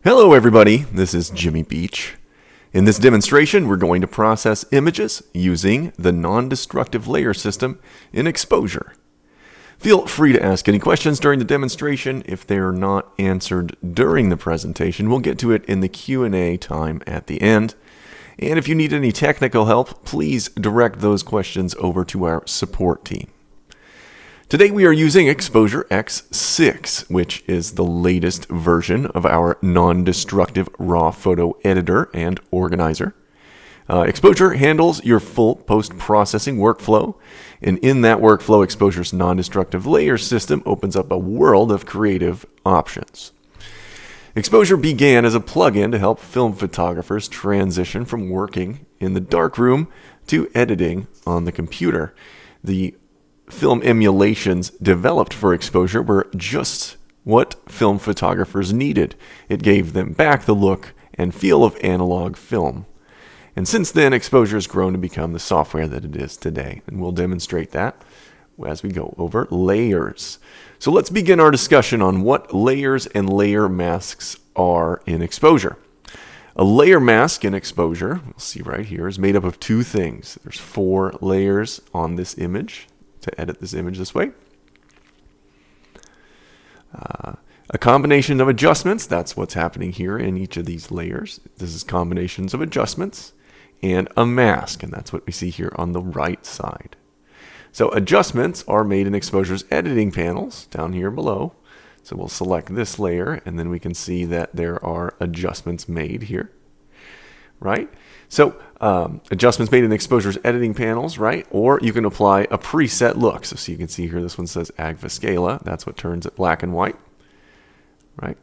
Hello everybody, this is Jimmy Beach. In this demonstration, we're going to process images using the non-destructive layer system in Exposure. Feel free to ask any questions during the demonstration. If they're not answered during the presentation, we'll get to it in the Q&A time at the end. And if you need any technical help, please direct those questions over to our support team. Today we are using Exposure X6, which is the latest version of our non-destructive raw photo editor and organizer. Exposure handles your full post-processing workflow, and in that workflow, Exposure's non-destructive layer system opens up a world of creative options. Exposure began as a plugin to help film photographers transition from working in the darkroom to editing on the computer. The film emulations developed for Exposure were just what film photographers needed. It gave them back the look and feel of analog film. And since then, Exposure has grown to become the software that it is today. And we'll demonstrate that as we go over layers. So let's begin our discussion on what layers and layer masks are in Exposure. A layer mask in Exposure, we'll see right here, is made up of two things. There's 4 layers on this image to edit this image this way. A combination of adjustments, that's what's happening here in each of these layers. This is combinations of adjustments, and a mask, and that's what we see here on the right side. So adjustments are made in Exposure's editing panels down here below. So we'll select this layer, and then we can see that there are adjustments made here, right? So adjustments made in Exposure's editing panels, right? Or you can apply a preset look. So you can see here, this one says Agfa Scala. That's what turns it black and white, right?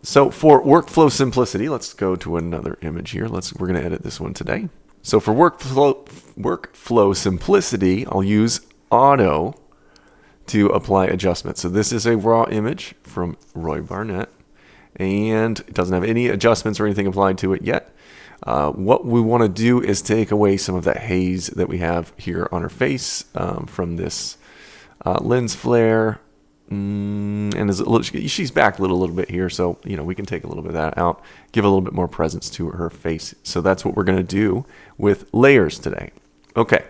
So for workflow simplicity, let's go to another image here. We're going to edit this one today. So for workflow simplicity, I'll use Auto to apply adjustments. So this is a raw image from Roy Barnett, and it doesn't have any adjustments or anything applied to it yet. What we want to do is take away some of that haze that we have here on her face from this lens flare. And she's backlit a little bit here, so we can take a little bit of that out, give a little bit more presence to her face. So that's what we're going to do with layers today. Okay,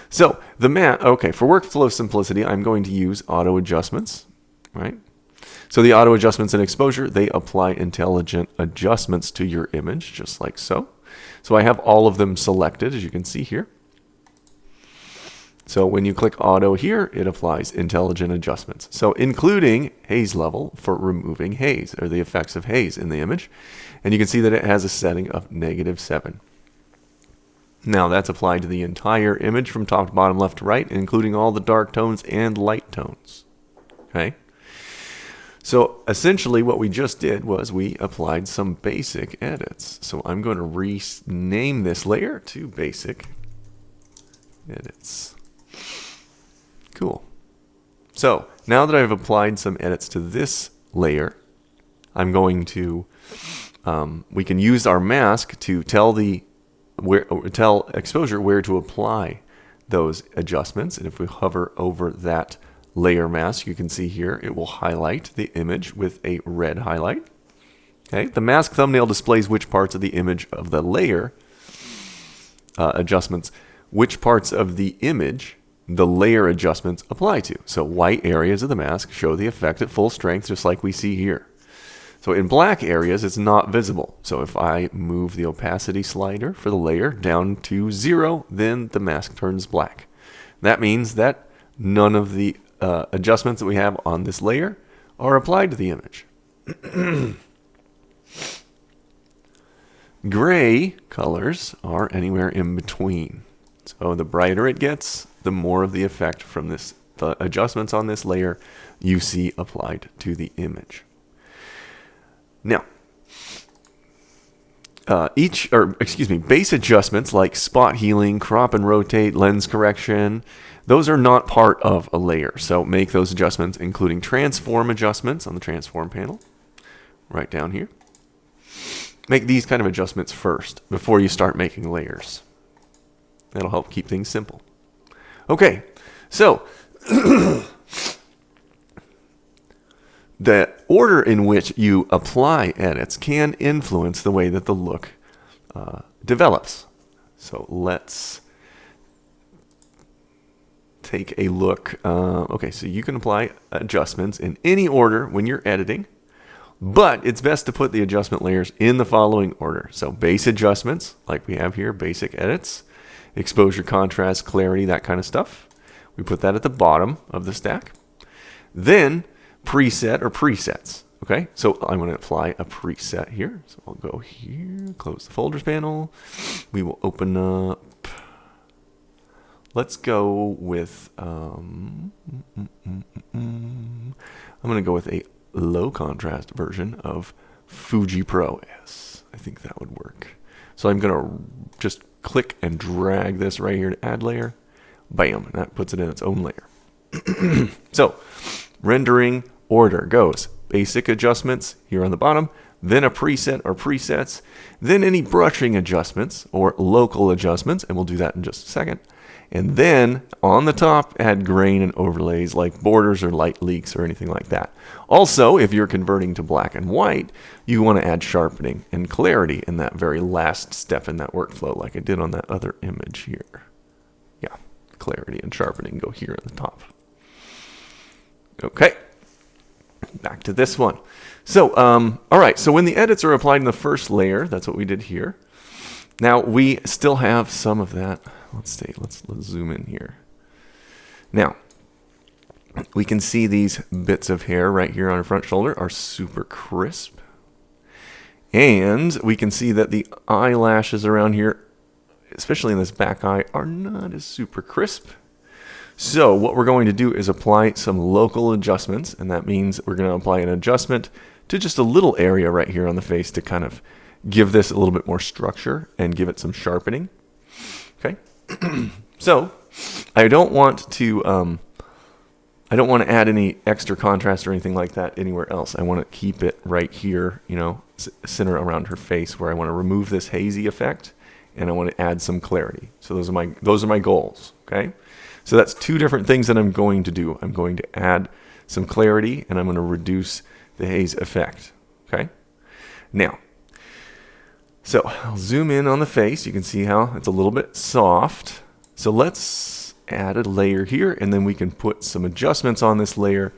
so for workflow simplicity, I'm going to use auto adjustments, right? So the auto adjustments in Exposure, they apply intelligent adjustments to your image, just like so. So I have all of them selected, as you can see here. So when you click Auto here, it applies intelligent adjustments. So including haze level for removing haze, or the effects of haze in the image. And you can see that it has a setting of -7. Now that's applied to the entire image from top to bottom, left to right, including all the dark tones and light tones. Okay. So essentially what we just did was we applied some basic edits. So I'm going to rename this layer to Basic Edits. Cool. So now that I've applied some edits to this layer, I'm going to, we can use our mask to tell Exposure where to apply those adjustments. And if we hover over that layer mask, you can see here it will highlight the image with a red highlight. Okay, the mask thumbnail displays which parts of the image of the layer adjustments, which parts of the image the layer adjustments apply to. So white areas of the mask show the effect at full strength, just like we see here. So in black areas, it's not visible. So if I move the opacity slider for the layer down to 0, then the mask turns black. That means that none of the adjustments that we have on this layer are applied to the image. Gray colors are anywhere in between. So the brighter it gets, the more of the effect from the adjustments on this layer you see applied to the image. Now, base adjustments like spot healing, crop and rotate, lens correction, those are not part of a layer. So make those adjustments, including transform adjustments on the transform panel, right down here. Make these kind of adjustments first before you start making layers. That'll help keep things simple. Okay, so the order in which you apply edits can influence the way that the look develops. So let's take a look. Okay, so you can apply adjustments in any order when you're editing, but it's best to put the adjustment layers in the following order. So base adjustments, like we have here, basic edits, exposure, contrast, clarity, that kind of stuff. We put that at the bottom of the stack. Then preset or presets. Okay, so I'm going to apply a preset here. So I'll go here, close the folders panel. We will open up. Let's go with, I'm going to go with a low contrast version of Fuji Pro S. I think that would work. So I'm going to just click and drag this right here to add layer. Bam, and that puts it in its own layer. So rendering order goes basic adjustments here on the bottom, then a preset or presets, then any brushing adjustments or local adjustments, and we'll do that in just a second. And then on the top, add grain and overlays like borders or light leaks or anything like that. Also, if you're converting to black and white, you want to add sharpening and clarity in that very last step in that workflow, like I did on that other image here. Yeah, clarity and sharpening go here at the top. Okay, back to this one. So, all right, so when the edits are applied in the first layer, that's what we did here. Now, we still have some of that. Let's zoom in here. Now, we can see these bits of hair right here on our front shoulder are super crisp. And we can see that the eyelashes around here, especially in this back eye, are not as super crisp. So what we're going to do is apply some local adjustments, and that means we're going to apply an adjustment to just a little area right here on the face to kind of give this a little bit more structure and give it some sharpening. Okay, so I don't want to add any extra contrast or anything like that anywhere else. I want to keep it right here, you know, center around her face, where I want to remove this hazy effect and I want to add some clarity. So those are my goals. Okay. So that's two different things that I'm going to do. I'm going to add some clarity and I'm going to reduce the haze effect. Okay. Now, so I'll zoom in on the face. You can see how it's a little bit soft. So let's add a layer here and then we can put some adjustments on this layer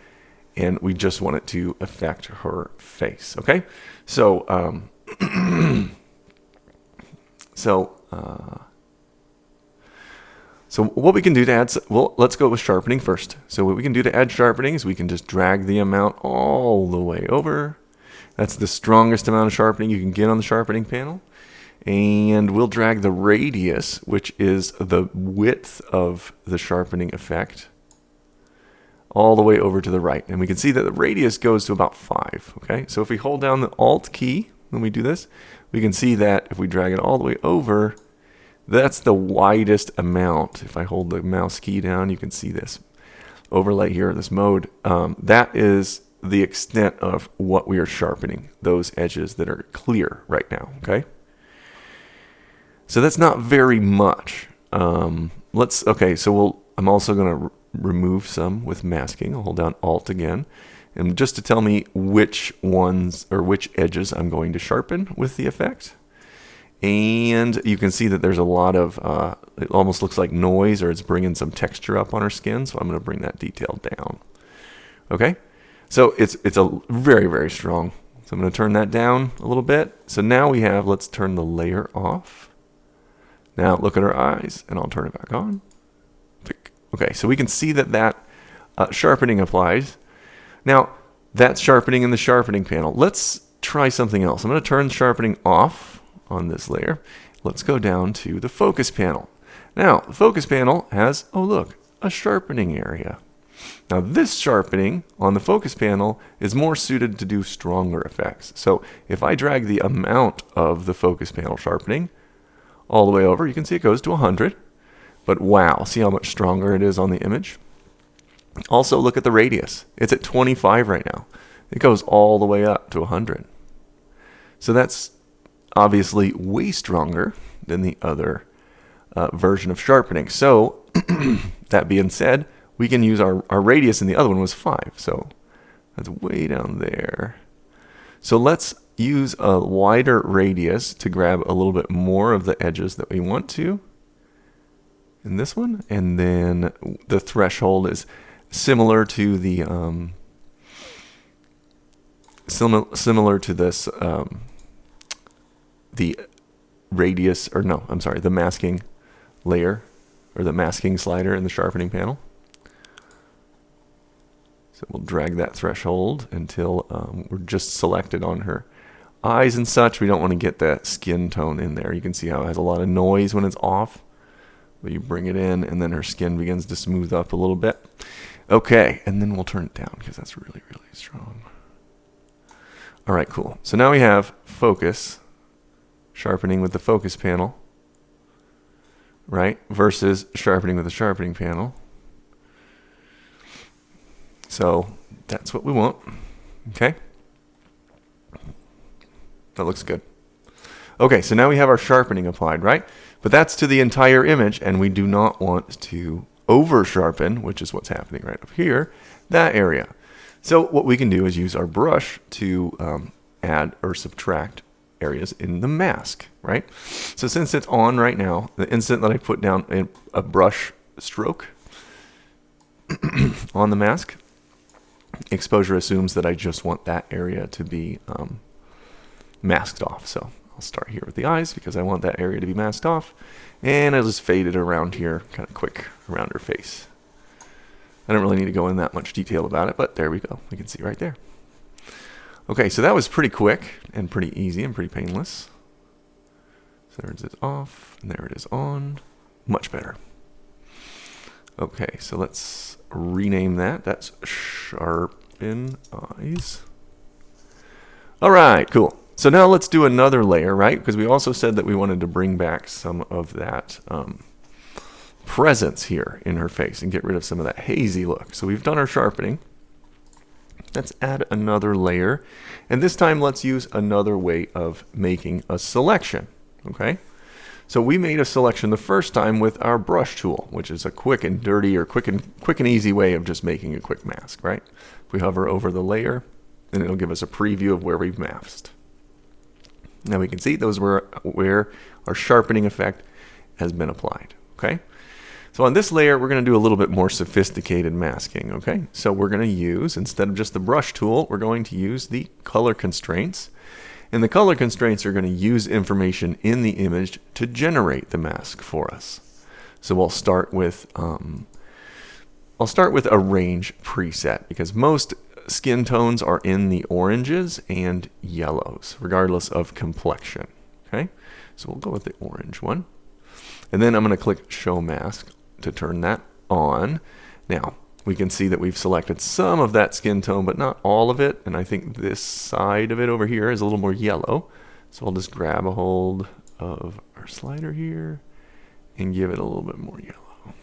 and we just want it to affect her face. Okay. So, So what we can do to add, well, let's go with sharpening first. So what we can do to add sharpening is we can just drag the amount all the way over. That's the strongest amount of sharpening you can get on the sharpening panel. And we'll drag the radius, which is the width of the sharpening effect, all the way over to the right. And we can see that the radius goes to about 5. Okay, so if we hold down the Alt key when we do this, we can see that if we drag it all the way over, that's the widest amount. If I hold the mouse key down, you can see this overlay here, this mode. That is the extent of what we are sharpening, those edges that are clear right now, okay? So that's not very much. Okay, so I'm also gonna remove some with masking. I'll hold down Alt again. And just to tell me which ones or which edges I'm going to sharpen with the effect. And you can see that there's a lot of, it almost looks like noise, or it's bringing some texture up on her skin. So I'm going to bring that detail down. Okay. So it's a very, very strong. So I'm going to turn that down a little bit. So now we have, let's turn the layer off. Now look at her eyes and I'll turn it back on. Okay. So we can see that sharpening applies. Now that's sharpening in the sharpening panel. Let's try something else. I'm going to turn sharpening off on this layer. Let's go down to the focus panel. Now, the focus panel has, oh look, a sharpening area. Now this sharpening on the focus panel is more suited to do stronger effects. So if I drag the amount of the focus panel sharpening all the way over, you can see it goes to 100. But wow, see how much stronger it is on the image? Also look at the radius. It's at 25 right now. It goes all the way up to 100. So that's obviously way stronger than the other version of sharpening. So that being said, we can use our radius in the other one was 5. So That's way down there. So let's use a wider radius to grab a little bit more of the edges that we want to in this one. And then the threshold is similar to the similar to this the radius, or no, I'm sorry, the masking layer, or the masking slider in the sharpening panel. So we'll drag that threshold until we're just selected on her eyes and such. We don't want to get that skin tone in there. You can see how it has a lot of noise when it's off. But you bring it in, and then her skin begins to smooth up a little bit. Okay, and then we'll turn it down because that's really, really strong. All right, cool. So now we have focus, sharpening with the focus panel, right, versus sharpening with the sharpening panel. So that's what we want. Okay. That looks good. Okay, so now we have our sharpening applied, right? But that's to the entire image, and we do not want to over sharpen, which is what's happening right up here, that area. So what we can do is use our brush to add or subtract areas in the mask, right? So since it's on right now, the instant that I put down a brush stroke on the mask, exposure assumes that I just want that area to be masked off. So I'll start here with the eyes because I want that area to be masked off, and I'll just fade it around here kind of quick around her face. I don't really need to go in that much detail about it, but there we go. We can see right there. Okay, so that was pretty quick and pretty easy and pretty painless. So there it is off, and there it is on. Much better. Okay, so let's rename that. That's sharpen eyes. All right, cool. So now let's do another layer, right? Because we also said that we wanted to bring back some of that presence here in her face and get rid of some of that hazy look. So we've done our sharpening. Let's add another layer. And this time let's use another way of making a selection, okay? So we made a selection the first time with our brush tool, which is a quick and dirty or quick and easy way of just making a quick mask, right? If we hover over the layer, then it'll give us a preview of where we've masked. Now we can see those were where our sharpening effect has been applied, okay? So on this layer, we're going to do a little bit more sophisticated masking, okay? So we're going to use, instead of just the brush tool, we're going to use the color constraints. And the color constraints are going to use information in the image to generate the mask for us. So we'll start with, I'll start with a range preset because most skin tones are in the oranges and yellows, regardless of complexion, okay? So we'll go with the orange one. And then I'm going to click Show Mask to turn that on. Now, we can see that we've selected some of that skin tone, but not all of it. And I think this side of it over here is a little more yellow. So I'll just grab a hold of our slider here and give it a little bit more yellow.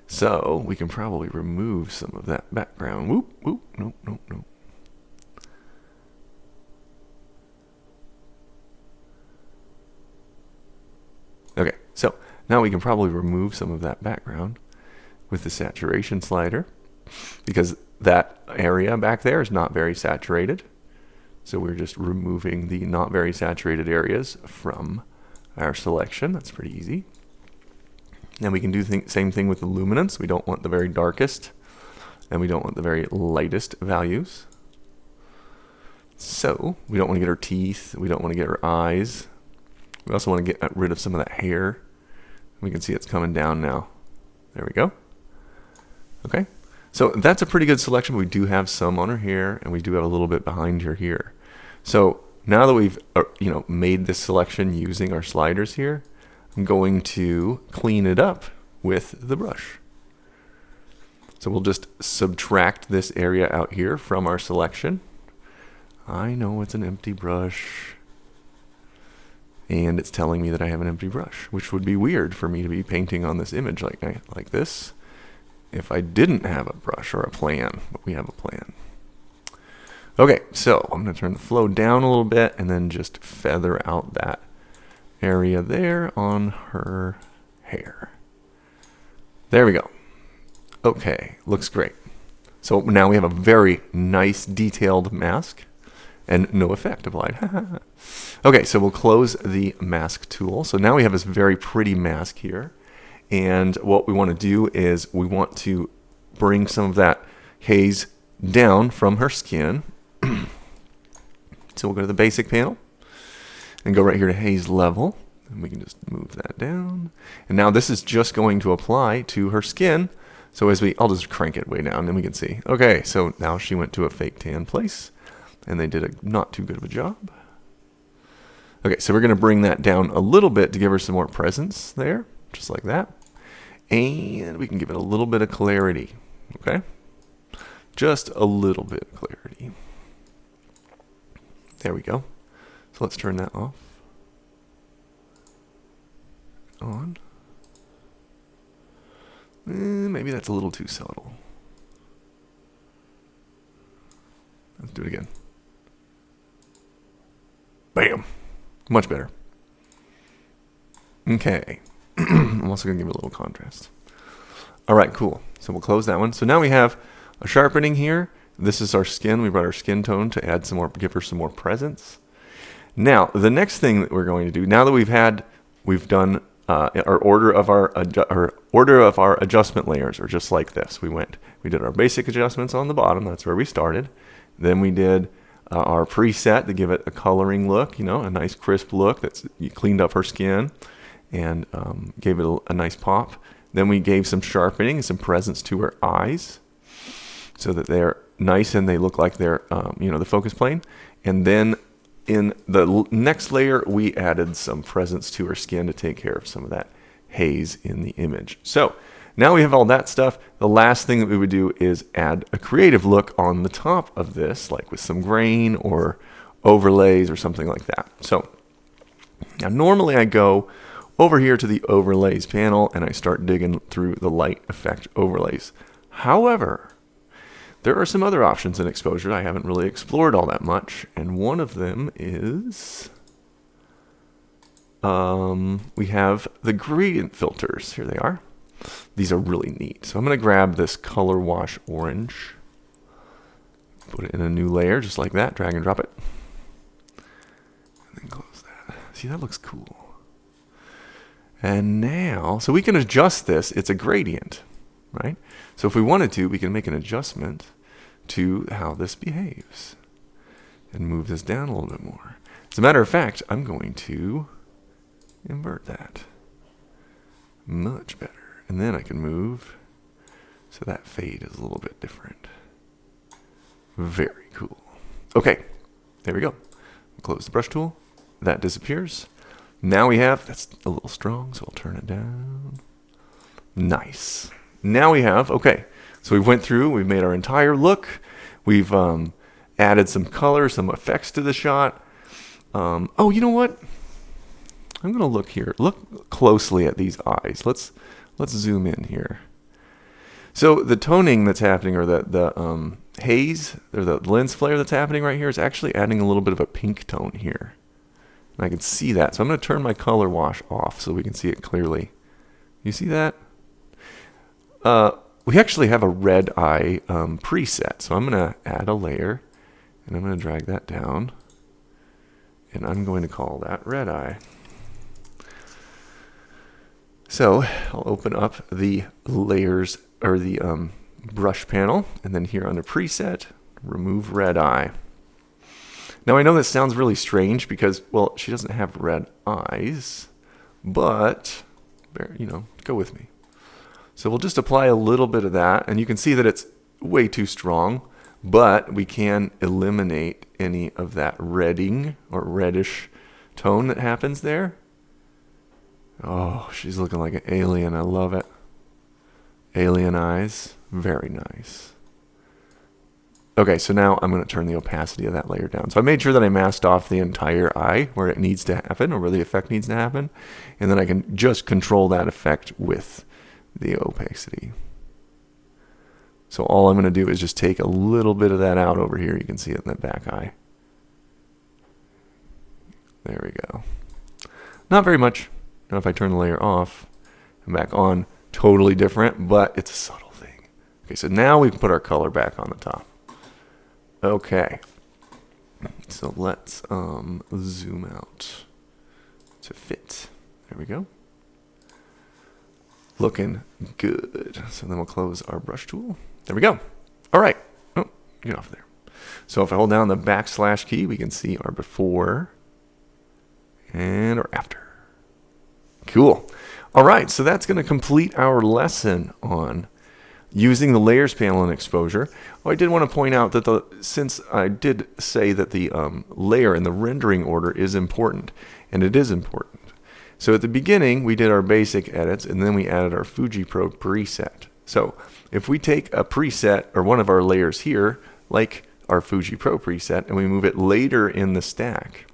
So we can probably remove some of that background. Whoop, whoop, nope, nope, nope. Okay, so now we can probably remove some of that background with the saturation slider because that area back there is not very saturated. So we're just removing the not very saturated areas from our selection. That's pretty easy. And we can do the same thing with the luminance. We don't want the very darkest and we don't want the very lightest values. So we don't want to get her teeth. We don't want to get her eyes. We also want to get rid of some of that hair. We can see it's coming down now. There we go. Okay. So that's a pretty good selection. We do have some on her hair and we do have a little bit behind her here. So now that we've made this selection using our sliders here, I'm going to clean it up with the brush. So we'll just subtract this area out here from our selection. I know it's an empty brush. And it's telling me that I have an empty brush, which would be weird for me to be painting on this image like this if I didn't have a brush or a plan, but we have a plan. Okay, so I'm going to turn the flow down a little bit and then just feather out that area there on her hair. There we go. Okay, looks great. So now we have a very nice detailed mask and no effect applied. Okay, so we'll close the mask tool. So now we have this very pretty mask here. And what we want to do is we want to bring some of that haze down from her skin. So we'll go to the basic panel and go right here to haze level. And we can just move that down. And now this is just going to apply to her skin. So I'll just crank it way down and then we can see. Okay, so now she went to a fake tan place and they did a not too good of a job. Okay, so we're going to bring that down a little bit to give her some more presence there, just like that. And we can give it a little bit of clarity, okay? Just a little bit of clarity. There we go. So let's turn that off. On. Maybe that's a little too subtle. Let's do it again. Bam. Much better. Okay. I'm also going to give it a little contrast. All right, cool. So we'll close that one. So now we have a sharpening here. This is our skin. We brought our skin tone to add some more, give her some more presence. Now, the next thing that we're going to do, now that we've done our order of our adjustment layers are just like this. We did our basic adjustments on the bottom. That's where we started. Then we did our preset to give it a coloring look, a nice crisp look. You cleaned up her skin and gave it a nice pop. Then we gave some sharpening and some presence to her eyes so that they're nice and they look like they're, the focus plane. And then in the next layer, we added some presence to her skin to take care of some of that haze in the image. So now we have all that stuff. The last thing that we would do is add a creative look on the top of this, like with some grain or overlays or something like that. So now normally I go over here to the overlays panel and I start digging through the light effect overlays. However, there are some other options in exposure I haven't really explored all that much, and one of them is we have the gradient filters. Here they are. These are really neat. So I'm going to grab this color wash orange, put it in a new layer just like that, drag and drop it, and then close that. See, that looks cool. And now, so we can adjust this. It's a gradient, right? So if we wanted to, we can make an adjustment to how this behaves and move this down a little bit more. As a matter of fact, I'm going to invert that. Much better. And then I can move so that fade is a little bit different. Very cool. Okay, there we go. Close the brush tool. That disappears. Now we have, that's a little strong, so I'll turn it down. Nice. Now we have, okay, so we went through, we've made our entire look. We've added some color, some effects to the shot. Oh, you know what? I'm going to look here. Look closely at these eyes. Let's zoom in here. So the toning that's happening, or the haze, or the lens flare that's happening right here is actually adding a little bit of a pink tone here. And I can see that. So I'm going to turn my color wash off so we can see it clearly. You see that? We actually have a red eye preset. So I'm going to add a layer, and I'm going to drag that down. And I'm going to call that red eye. So I'll open up the layers, or the brush panel, and then here under preset, remove red eye. Now I know this sounds really strange because, well, she doesn't have red eyes, but, go with me. So we'll just apply a little bit of that, and you can see that it's way too strong, but we can eliminate any of that redding or reddish tone that happens there. Oh, she's looking like an alien. I love it. Alien eyes. Very nice. Okay, so now I'm going to turn the opacity of that layer down. So I made sure that I masked off the entire eye where it needs to happen, or where the effect needs to happen. And then I can just control that effect with the opacity. So all I'm going to do is just take a little bit of that out over here. You can see it in the back eye. There we go. Not very much. Now if I turn the layer off and back on, totally different, but it's a subtle thing. Okay, so now we can put our color back on the top. Okay, so let's zoom out to fit. There we go. Looking good. So then we'll close our brush tool. There we go. All right. Oh, get off there. So if I hold down the backslash key, we can see our before and our after. Cool. All right, so that's going to complete our lesson on using the layers panel in exposure. Oh, I did want to point out that since I did say that the layer and the rendering order is important, and it is important. So at the beginning, we did our basic edits, and then we added our Fuji Pro preset. So if we take a preset or one of our layers here, like our Fuji Pro preset, and we move it later in the stack,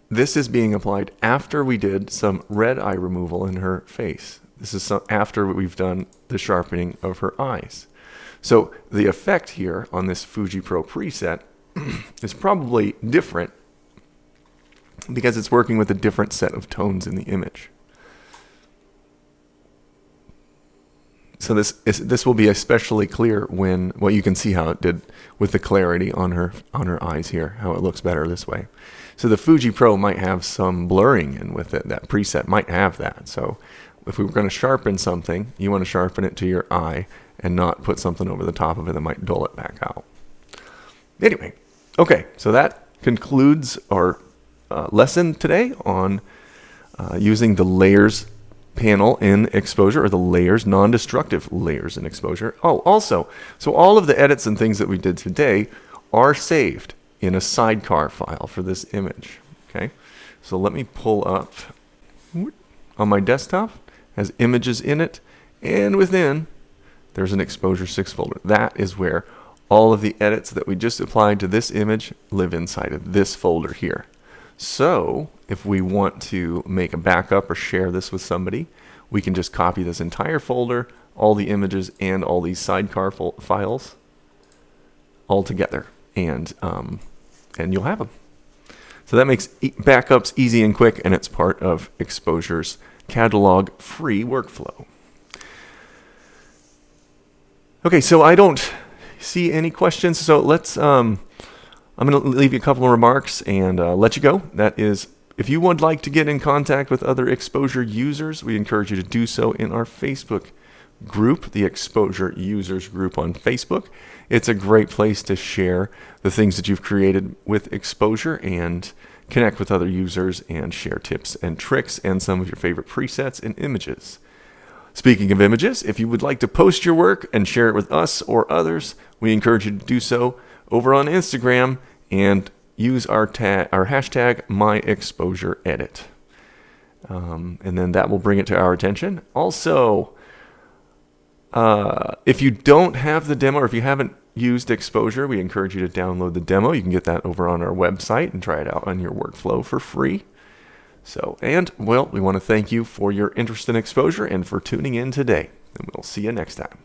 this is being applied after we did some red eye removal in her face. This is after we've done the sharpening of her eyes. So the effect here on this Fuji Pro preset is probably different because it's working with a different set of tones in the image. So this will be especially clear when, well, you can see how it did with the clarity on her eyes here, how it looks better this way. So the Fuji Pro might have some blurring in with it. That preset might have that. So if we were going to sharpen something, you want to sharpen it to your eye and not put something over the top of it that might dull it back out. Anyway, okay, so that concludes our lesson today on using the layers panel in exposure, or the layers, non-destructive layers in exposure. Oh, also, so all of the edits and things that we did today are saved in a sidecar file for this image. Okay, so let me pull up on my desktop, has images in it, and within there's an exposure 6 folder. That is where all of the edits that we just applied to this image live inside of this folder here. So if we want to make a backup or share this with somebody, we can just copy this entire folder, all the images and all these sidecar files all together, and you'll have them. So that makes backups easy and quick, and it's part of Exposure's catalog-free workflow. Okay, so I don't see any questions, so let's I'm going to leave you a couple of remarks and let you go. That is, if you would like to get in contact with other Exposure users, we encourage you to do so in our Facebook group, the Exposure Users group on Facebook. It's a great place to share the things that you've created with Exposure and connect with other users and share tips and tricks and some of your favorite presets and images. Speaking of images, if you would like to post your work and share it with us or others, we encourage you to do so over on Instagram and use our hashtag MyExposureEdit. And then that will bring it to our attention. Also, if you don't have the demo, or if you haven't used Exposure, we encourage you to download the demo. You can get that over on our website and try it out on your workflow for free. So, and, well, we want to thank you for your interest in Exposure and for tuning in today. And we'll see you next time.